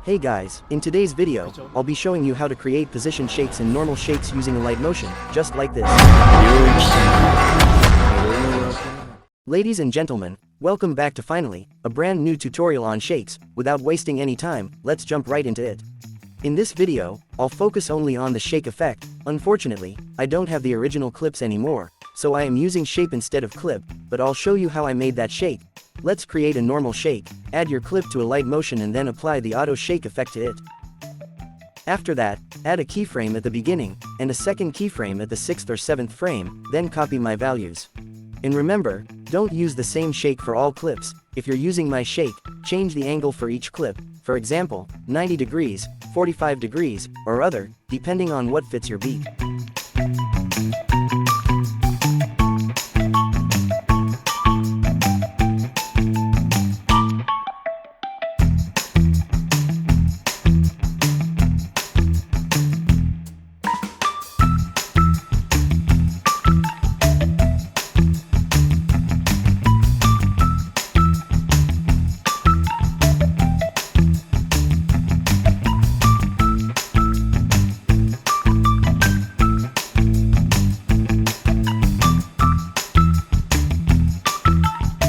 Hey guys, in today's video, I'll be showing you how to create position shakes in normal shakes using Alight motion, just like this. Ladies and gentlemen, welcome back to finally, a brand new tutorial on shakes. Without wasting any time, let's jump right into it. In this video, I'll focus only on the shake effect. Unfortunately, I don't have the original clips anymore, so I am using shape instead of clip, but I'll show you how I made that shake. Let's create a normal shake, add your clip to Alight motion and then apply the auto shake effect to it. After that, add a keyframe at the beginning, and a second keyframe at the 6th or 7th frame, then copy my values. And remember, don't use the same shake for all clips. If you're using my shake, change the angle for each clip, for example, 90 degrees, 45 degrees, or other, depending on what fits your beat.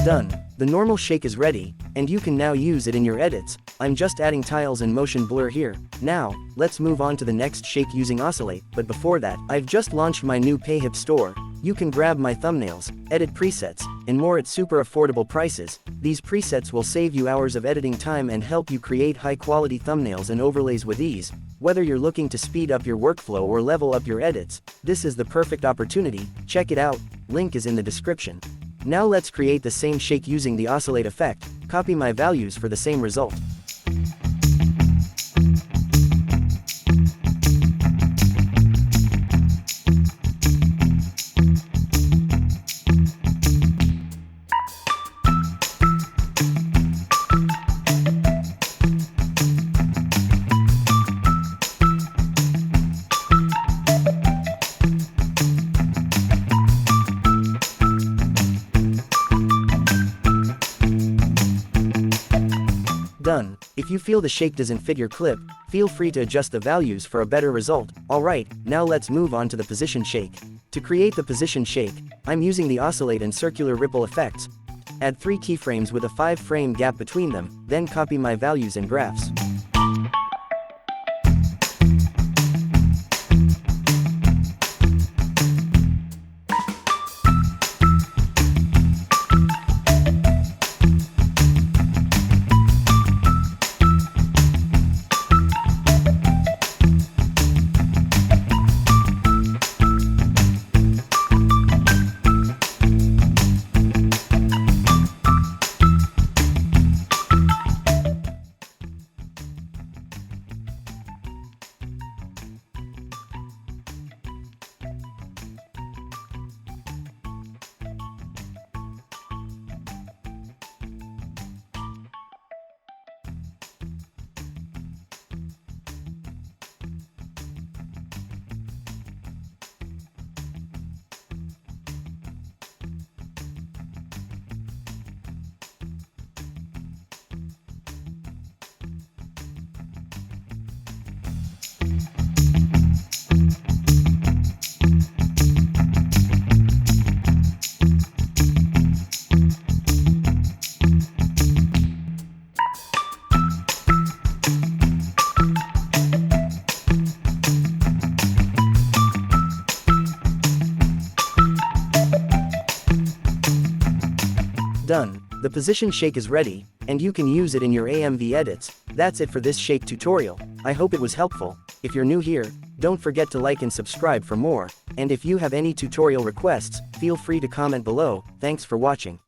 Done. The normal shake is ready, and you can now use it in your edits. I'm just adding tiles and motion blur here. Now, let's move on to the next shake using Oscillate, but before that, I've just launched my new PayHip store. You can grab my thumbnails, edit presets, and more at super affordable prices. These presets will save you hours of editing time and help you create high-quality thumbnails and overlays with ease. Whether you're looking to speed up your workflow or level up your edits, this is the perfect opportunity. Check it out, link is in the description. Now let's create the same shake using the oscillate effect. Copy my values for the same result. Done. If you feel the shake doesn't fit your clip, feel free to adjust the values for a better result. Alright, now let's move on to the position shake. To create the position shake, I'm using the oscillate and circular ripple effects. Add 3 keyframes with a 5-frame gap between them, then copy my values and graphs. Done. The position shake is ready, and you can use it in your AMV edits. That's it for this shake tutorial. I hope it was helpful. If you're new here, don't forget to like and subscribe for more, and if you have any tutorial requests, feel free to comment below. Thanks for watching.